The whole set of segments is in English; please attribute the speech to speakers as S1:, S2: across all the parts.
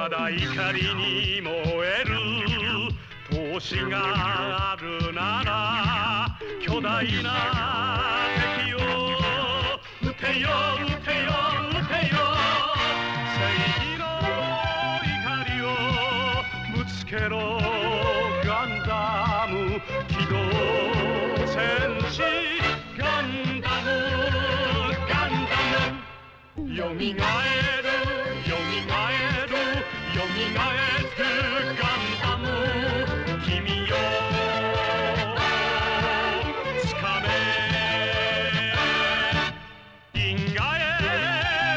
S1: まだ怒りに燃える闘志があるなら巨大な敵を撃てよ撃てよ撃てよ正義の怒りをぶつけろガンダム機動戦士ガンダムガンダムよみがえるよみがえるよみがえるガンダム君よつかめ因果へ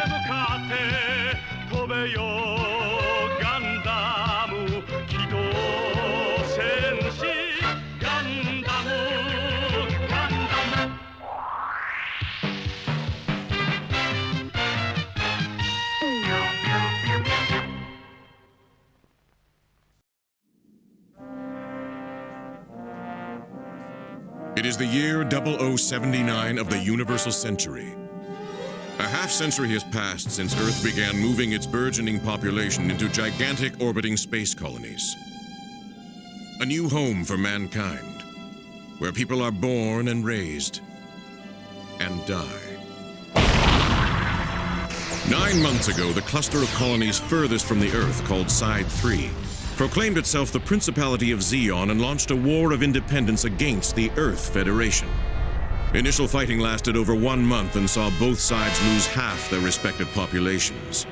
S1: 向かって飛べよガンダム機動戦士ガンダムガンダム
S2: It is the year 0079 of the Universal Century. A half-century has passed since Earth began moving its burgeoning population into gigantic orbiting space colonies. A new home for mankind, where people are born and raised and die. 9 months ago, the cluster of colonies furthest from the Earth, called Side 3, proclaimed itself the Principality of Zeon and launched a war of independence against the Earth Federation. Initial fighting lasted over 1 month and saw both sides lose half their respective populations.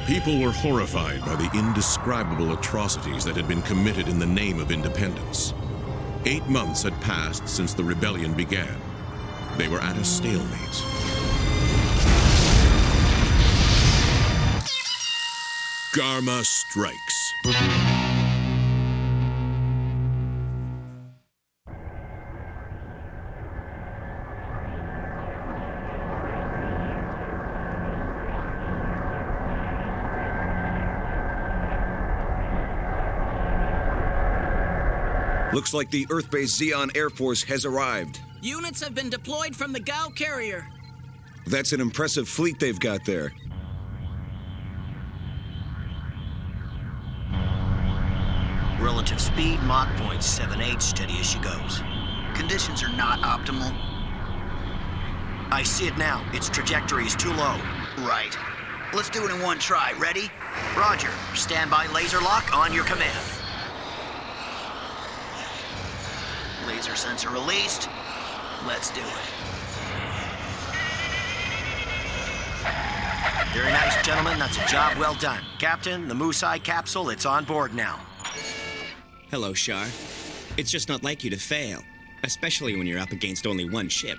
S2: People were horrified by the indescribable atrocities that had been committed in the name of independence. 8 months had passed since the rebellion began. They were at a stalemate. Garma strikes.
S3: Looks like the Earth-based Zeon Air Force has arrived.
S4: Units have been deployed from the Gao carrier.
S3: That's an impressive fleet they've got there.
S5: Relative speed, Mach 0.78, steady as she goes. Conditions are not optimal. I see it now. Its trajectory is too low. Right. Let's do it in one try. Ready? Roger. Standby laser lock on your command. Laser sensor released. Let's do it. Very nice, gentlemen. That's a job well done. Captain, the Musai capsule, it's on board now.
S6: Hello, Shar. It's just not like you to fail, especially when you're up against only one ship.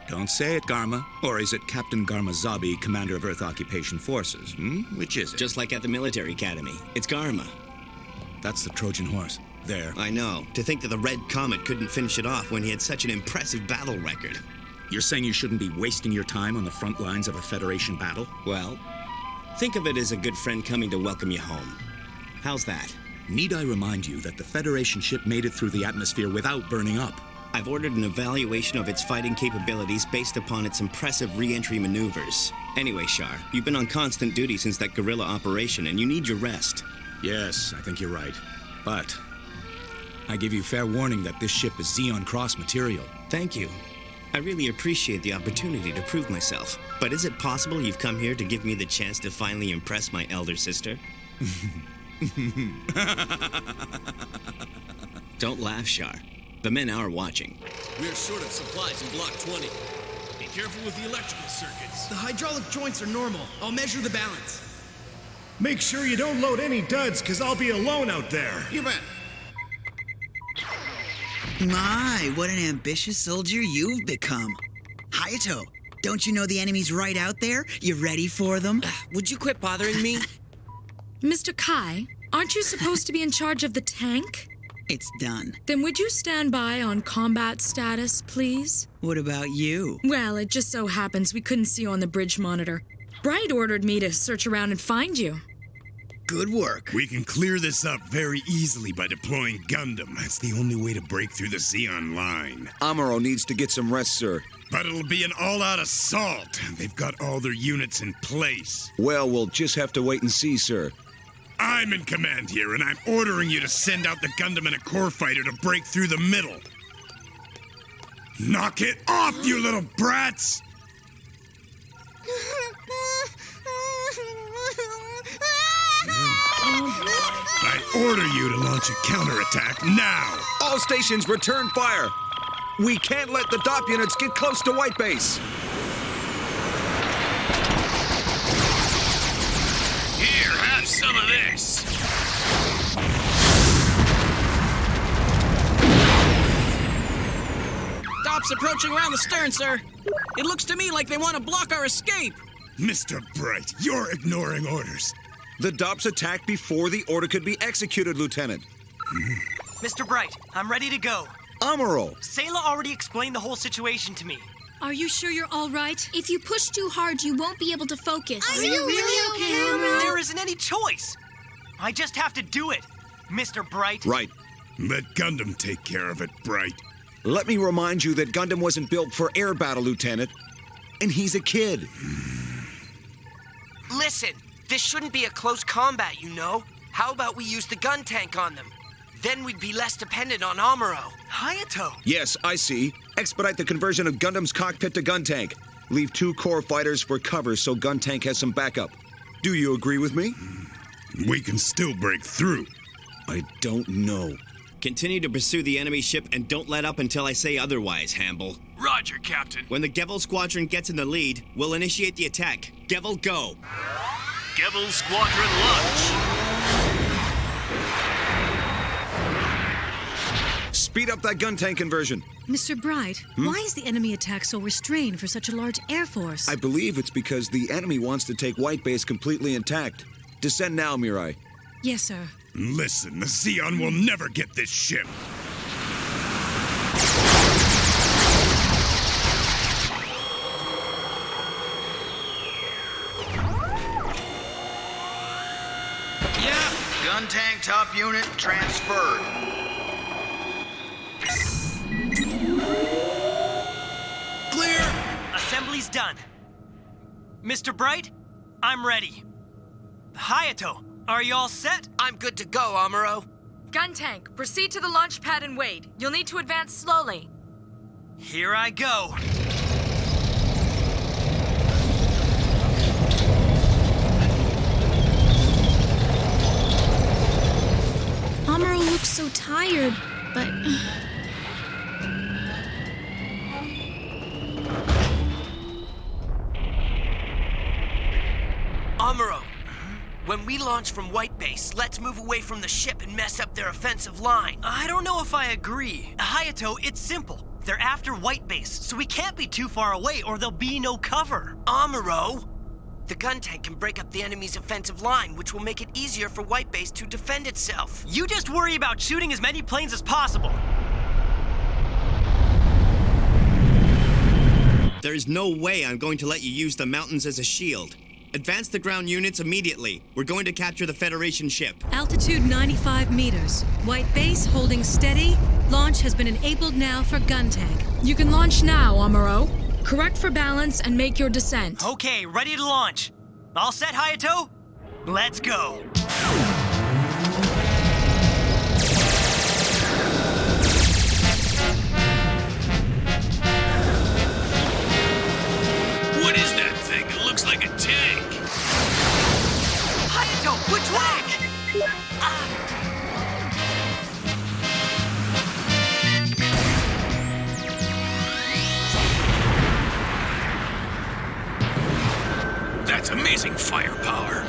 S7: Don't say it, Garma. Or is it Captain Garma Zabi, Commander of Earth Occupation Forces? Which is it?
S6: Just like at the military academy. It's Garma.
S7: That's the Trojan horse. There.
S6: I know. To think that the Red Comet couldn't finish it off when he had such an impressive battle record.
S7: You're saying you shouldn't be wasting your time on the front lines of a Federation battle?
S6: Well, think of it as a good friend coming to welcome you home. How's that?
S7: Need I remind you that the Federation ship made it through the atmosphere without burning up?
S6: I've ordered an evaluation of its fighting capabilities based upon its impressive re-entry maneuvers. Anyway, Shar, you've been on constant duty since that guerrilla operation, and you need your rest.
S7: Yes, I think you're right. But I give you fair warning that this ship is Zeon Cross material.
S6: Thank you. I really appreciate the opportunity to prove myself. But is it possible you've come here to give me the chance to finally impress my elder sister? Don't laugh, Shar. The men are watching.
S8: We're short of supplies in Block 20. Be careful with the electrical circuits.
S9: The hydraulic joints are normal. I'll measure the balance.
S10: Make sure you don't load any duds, because I'll be alone out there.
S8: You bet.
S4: My, what an ambitious soldier you've become. Hayato, don't you know the enemy's right out there? You ready for them?
S11: Would you quit bothering me?
S12: Mr. Kai, aren't you supposed to be in charge of the tank?
S4: It's done.
S12: Then would you stand by on combat status, please?
S4: What about you?
S12: Well, it just so happens we couldn't see you on the bridge monitor. Bright ordered me to search around and find you.
S4: Good work.
S10: We can clear this up very easily by deploying Gundam. That's the only way to break through the Zeon line.
S3: Amuro needs to get some rest, sir.
S10: But it'll be an all-out assault. They've got all their units in place.
S3: Well, we'll just have to wait and see, sir.
S10: I'm in command here, and I'm ordering you to send out the Gundam and a core fighter to break through the middle. Knock it off, you little brats! I order you to launch a counterattack now!
S3: All stations return fire! We can't let the DOP units get close to White Base!
S8: Here, have some of this.
S9: DOP's approaching around the stern, sir. It looks to me like they want to block our escape.
S10: Mr. Bright, you're ignoring orders.
S3: The DOPs attacked before the order could be executed, Lieutenant.
S11: Mr. Bright, I'm ready to go.
S3: Amuro!
S11: Sayla already explained the whole situation to me.
S13: Are you sure you're all right? If you push too hard, you won't be able to focus.
S11: Are you really okay, Amuro? There isn't any choice. I just have to do it, Mr. Bright.
S3: Right.
S10: Let Gundam take care of it, Bright.
S3: Let me remind you that Gundam wasn't built for air battle, Lieutenant. And he's a kid.
S14: Listen, this shouldn't be a close combat, you know. How about we use the gun tank on them? Then we'd be less dependent on Amuro.
S11: Hayato!
S3: Yes, I see. Expedite the conversion of Gundam's cockpit to gun tank. Leave 2 core fighters for cover so gun tank has some backup. Do you agree with me?
S10: We can still break through.
S3: I don't know.
S6: Continue to pursue the enemy ship and don't let up until I say otherwise, Hamble.
S8: Roger, Captain.
S6: When the Gevel Squadron gets in the lead, we'll initiate the attack. Gevel, go!
S8: Gevel Squadron launch.
S3: Speed up that gun tank conversion.
S15: Mr. Bright, why is the enemy attack so restrained for such a large air force?
S3: I believe it's because the enemy wants to take White Base completely intact. Descend now, Mirai.
S15: Yes, sir.
S10: Listen, the Zeon will never get this ship.
S5: Yeah, gun tank top unit transferred.
S11: Clear! Assembly's done. Mr. Bright, I'm ready. Hayato, are you all set?
S14: I'm good to go, Amuro.
S12: Gun tank, proceed to the launch pad and wait. You'll need to advance slowly.
S11: Here I go.
S13: Amuro looks so tired, but...
S14: Amuro, when we launch from White Base, let's move away from the ship and mess up their offensive line.
S11: I don't know if I agree. Hayato, it's simple. They're after White Base, so we can't be too far away or there'll be no cover.
S14: Amuro, the gun tank can break up the enemy's offensive line, which will make it easier for White Base to defend itself.
S11: You just worry about shooting as many planes as possible.
S6: There's no way I'm going to let you use the mountains as a shield. Advance the ground units immediately. We're going to capture the Federation ship.
S15: Altitude 95 meters. White Base holding steady. Launch has been enabled now for gun tank.
S12: You can launch now, Amuro. Correct for balance and make your descent.
S11: Okay, ready to launch. All set, Hayato? Let's go.
S8: What is that thing? It looks like a tank.
S14: Hayato, which way?
S8: That's amazing firepower.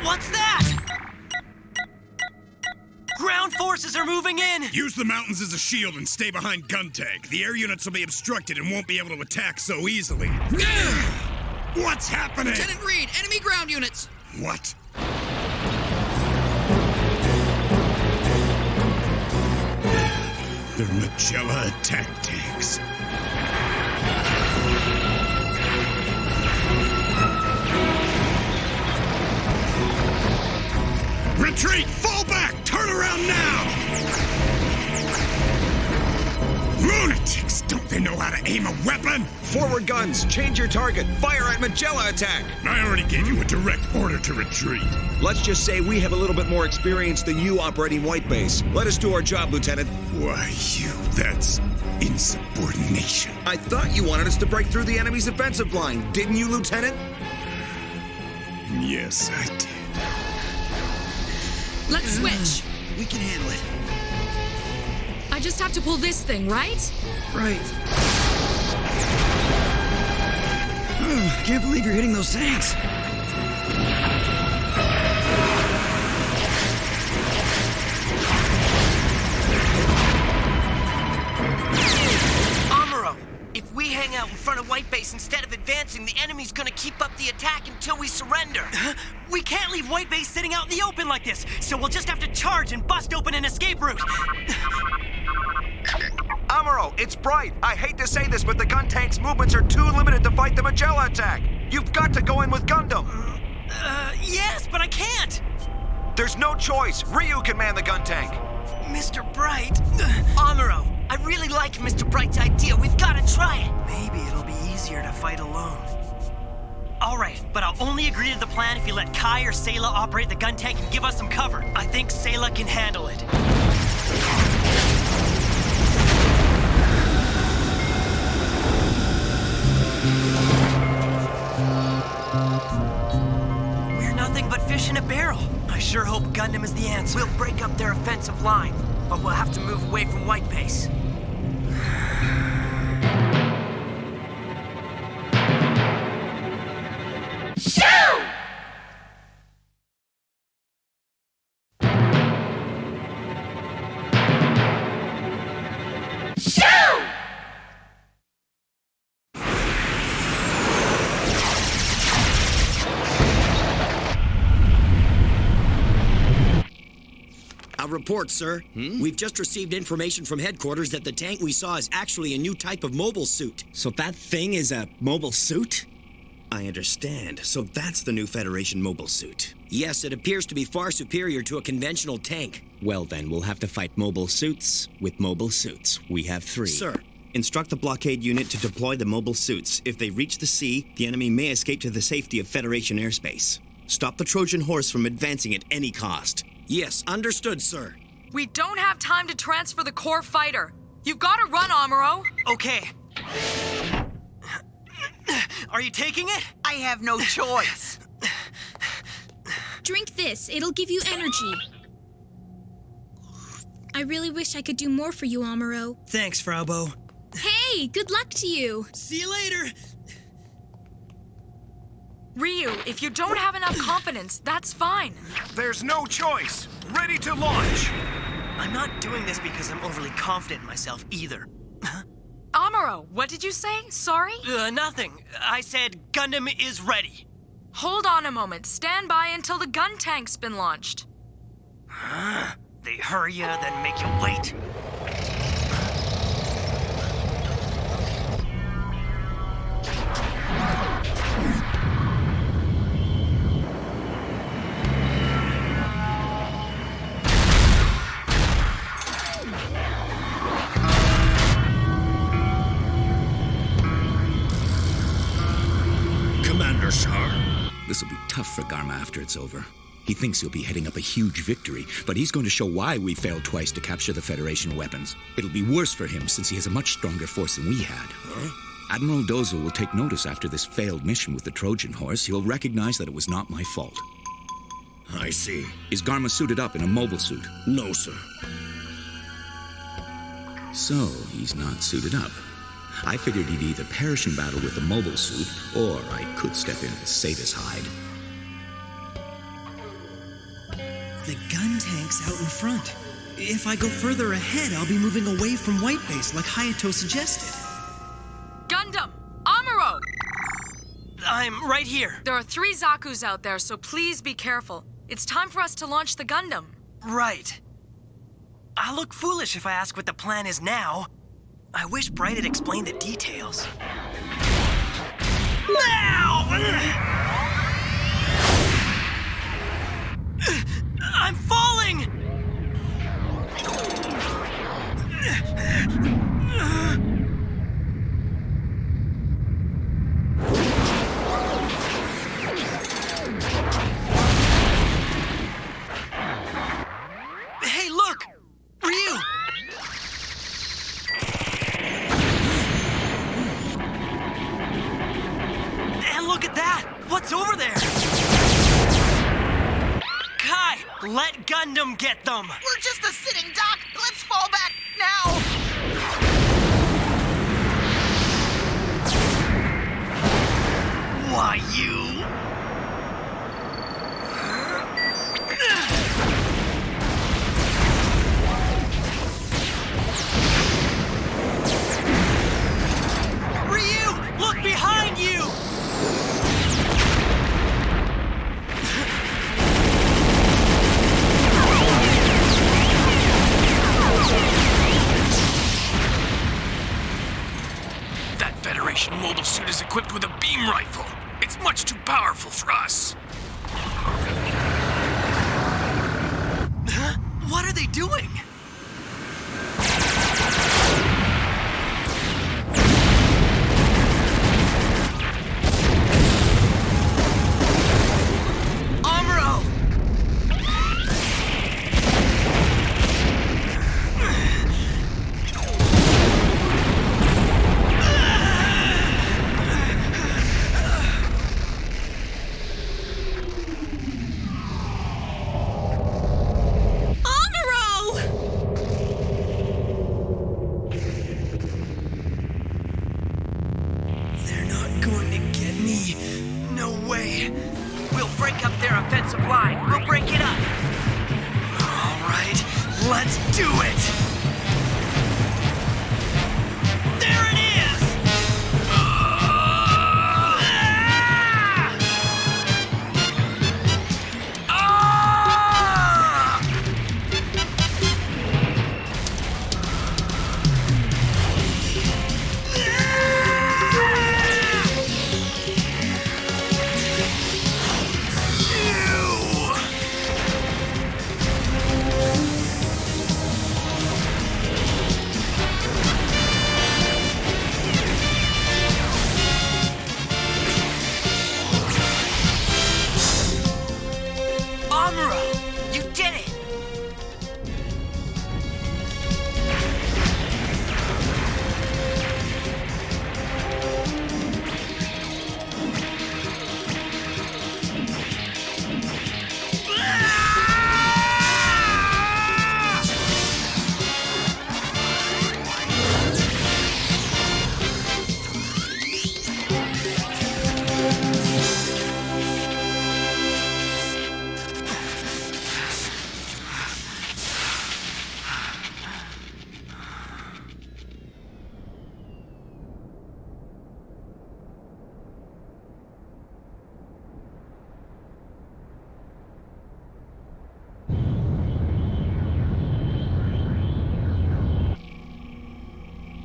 S11: What's that? Ground forces are moving in!
S10: Use the mountains as a shield and stay behind gun tank. The air units will be obstructed and won't be able to attack so easily. What's happening?
S9: Lieutenant Reed, enemy ground units!
S10: What? They're Magella attack tanks. Retreat! Fall back! Turn around now! a weapon?
S3: Forward guns, change your target, fire at Magella attack.
S10: I already gave you a direct order to retreat.
S3: Let's just say we have a little bit more experience than you operating White Base. Let us do our job, Lieutenant.
S10: Why, that's insubordination.
S3: I thought you wanted us to break through the enemy's defensive line, didn't you, Lieutenant?
S10: Yes, I did.
S12: Let's switch.
S4: We can handle it.
S12: I just have to pull this thing, right?
S4: Right. Can't believe you're hitting those tanks.
S14: Amuro, if we hang out in front of White Base instead of advancing, the enemy's gonna keep up the attack until we surrender.
S11: We can't leave White Base sitting out in the open like this, so we'll just have to charge and bust open an escape route.
S3: Amuro, it's Bright. I hate to say this, but the gun tank's movements are too limited to fight the Magella attack. You've got to go in with Gundam.
S11: Yes, but I can't.
S3: There's no choice. Ryu can man the gun tank.
S11: Mr. Bright.
S14: Amuro, I really like Mr. Bright's idea. We've gotta try it.
S11: Maybe it'll be easier to fight alone. All right, but I'll only agree to the plan if you let Kai or Sayla operate the gun tank and give us some cover. I think Sayla can handle it. We're nothing but fish in a barrel. I sure hope Gundam is the answer.
S14: We'll break up their offensive line, but we'll have to move away from White Base.
S5: A report, sir. We've just received information from headquarters that the tank we saw is actually a new type of mobile suit.
S6: So that thing is a mobile suit? I understand. So that's the new Federation mobile suit.
S5: Yes, it appears to be far superior to a conventional tank.
S6: Well then, we'll have to fight mobile suits with mobile suits. We have 3.
S5: Sir.
S6: Instruct the blockade unit to deploy the mobile suits. If they reach the sea, the enemy may escape to the safety of Federation airspace. Stop the Trojan horse from advancing at any cost.
S5: Yes, understood, sir.
S12: We don't have time to transfer the core fighter. You've got to run, Amuro.
S11: Okay. Are you taking it?
S14: I have no choice.
S13: Drink this. It'll give you energy. I really wish I could do more for you, Amuro.
S9: Thanks, Fraubo.
S13: Hey, good luck to you.
S9: See you later.
S12: Ryu, if you don't have enough confidence, that's fine.
S10: There's no choice. Ready to launch.
S11: I'm not doing this because I'm overly confident in myself either.
S12: Amuro, what did you say? Sorry?
S11: Nothing. I said Gundam is ready.
S12: Hold on a moment. Stand by until the gun tank's been launched.
S11: They hurry you, then make you wait.
S7: Commander, sir. This'll be tough for Garma after it's over. He thinks he'll be heading up a huge victory, but he's going to show why we failed twice to capture the Federation weapons. It'll be worse for him since he has a much stronger force than we had. Admiral Dozo will take notice after this failed mission with the Trojan horse. He'll recognize that it was not my fault.
S10: I see.
S7: Is Garma suited up in a mobile suit?
S10: No, sir.
S7: So, he's not suited up. I figured he'd either perish in battle with the mobile suit, or I could step in and save his hide.
S9: The gun tank's out in front. If I go further ahead, I'll be moving away from White Base like Hayato suggested.
S12: Gundam! Amuro!
S11: I'm right here.
S12: There are 3 Zakus out there, so please be careful. It's time for us to launch the Gundam.
S11: Right. I'll look foolish if I ask what the plan is now. I wish Bright had explained the details. Now! I'm falling! Look at that! What's over there? Kai, let Gundam get them!
S16: We're just a sitting duck! Let's fall back now!
S11: Why, you... Ryu, look behind you!
S17: That Federation mobile suit is equipped with a beam rifle. It's much too powerful for us.
S11: Huh? What are they doing? Amuro! They're not going to get me. No way. We'll break up their offensive line. We'll break it up. All right, let's do it. There it is! Amuro, you did it!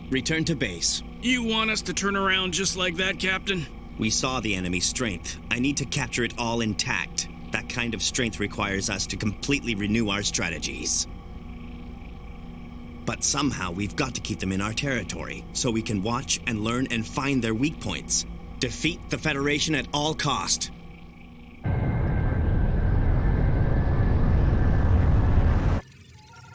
S6: Return to base.
S17: You want us to turn around just like that, Captain?
S6: We saw the enemy's strength. I need to capture it all intact. That kind of strength requires us to completely renew our strategies. But somehow we've got to keep them in our territory, so we can watch and learn and find their weak points. Defeat the Federation at all cost.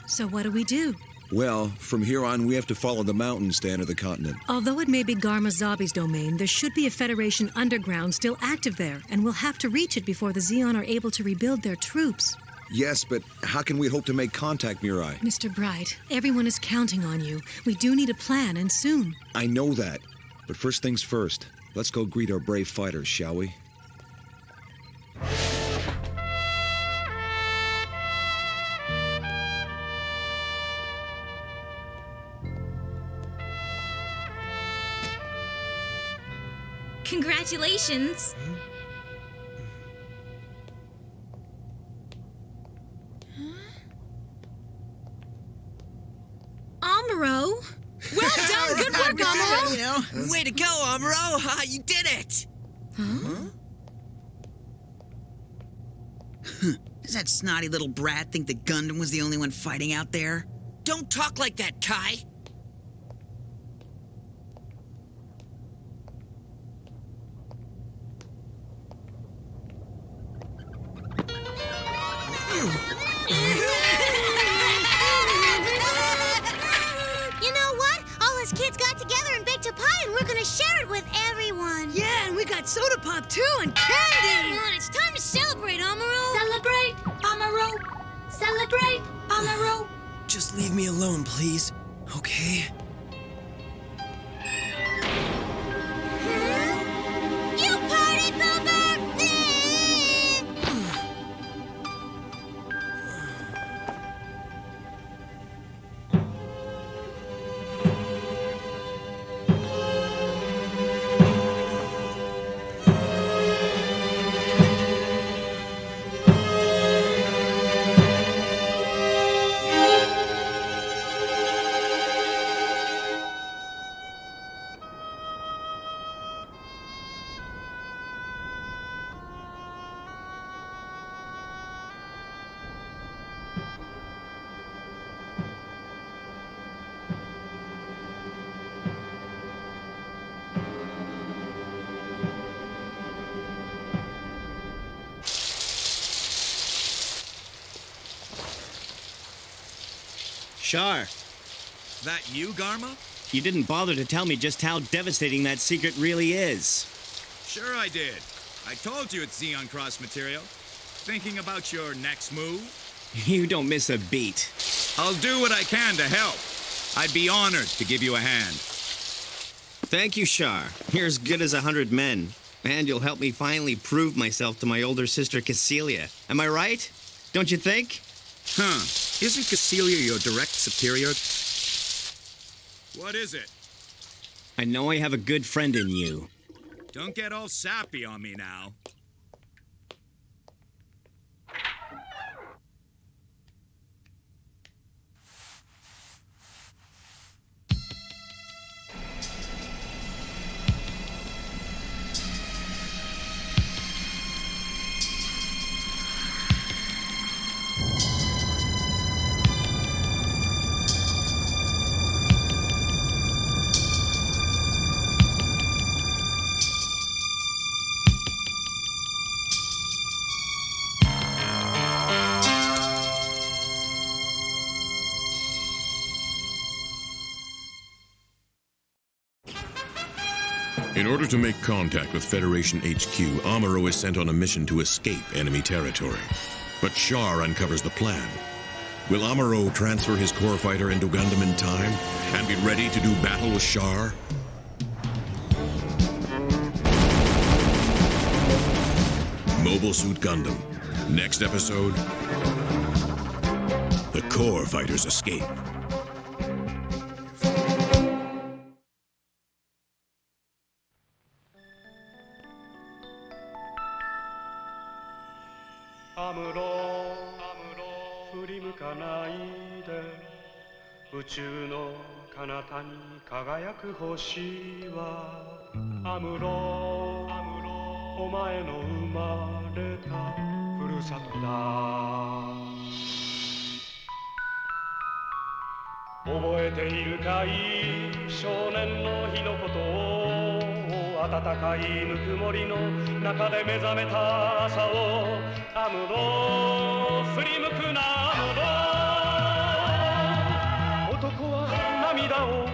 S15: So what do we do?
S3: Well, from here on, we have to follow the mountains to enter the continent.
S15: Although it may be Garma Zabi's domain, there should be a Federation underground still active there, and we'll have to reach it before the Zeon are able to rebuild their troops.
S3: Yes, but how can we hope to make contact, Mirai?
S15: Mr. Bright, everyone is counting on you. We do need a plan, and soon.
S3: I know that. But first things first, let's go greet our brave fighters, shall we?
S13: Congratulations. Amuro?
S14: Well done! Good work, Amuro! Way to go, Amuro! You did it!
S4: Does that snotty little brat think that Gundam was the only one fighting out there?
S14: Don't talk like that, Kai!
S18: You know what? All us kids got together and baked a pie, and we're gonna share it with everyone.
S16: Yeah, and we got
S15: got soda pop too and candy!
S13: Come on, it's time to celebrate, Amuro! Celebrate, Amuro! Celebrate, Amuro!
S11: Just leave me alone, please. Okay?
S13: You party pooper!
S6: Shar,
S18: that you, Garma?
S6: you didn't bother to tell me just how devastating that secret really is.
S18: Sure I did. I told you it's Zeon Cross material. Thinking about your next move?
S6: You don't miss a beat.
S18: I'll do what I can to help. I'd be honored to give you a hand.
S6: Thank you, Shar. You're as good as 100 men. And you'll help me finally prove myself to my older sister, Cassilia. Am I right? Don't you think?
S18: Huh. Isn't Cassilia your direct superior? What is it?
S6: I know I have a good friend in you.
S18: Don't get all sappy on me now.
S2: In order to make contact with Federation HQ, Amuro is sent on a mission to escape enemy territory. But Shar uncovers the plan. Will Amuro transfer his core fighter into Gundam in time and be ready to do battle with Shar? Mobile Suit Gundam. Next episode, the core fighters escape.
S1: Amuro,振り向かないで宇宙の彼方に輝く星はアムロお前の生まれたふるさとだ覚えているかい少年の日のことを暖かいぬくもりの中で目覚めた朝をアムロ振り向くなアムロ男は涙を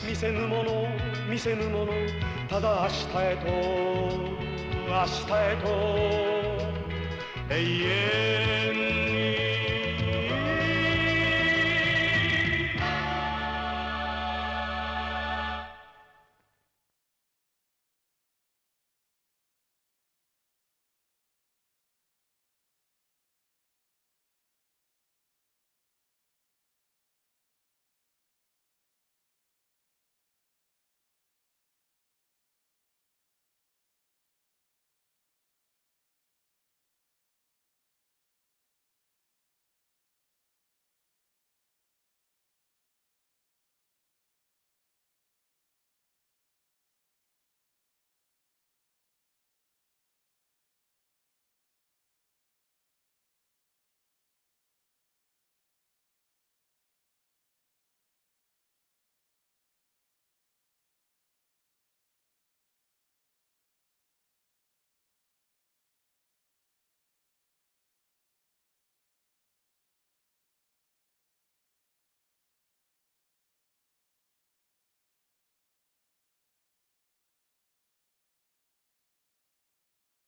S1: 見せぬもの見せぬものただ明日へと明日へと永遠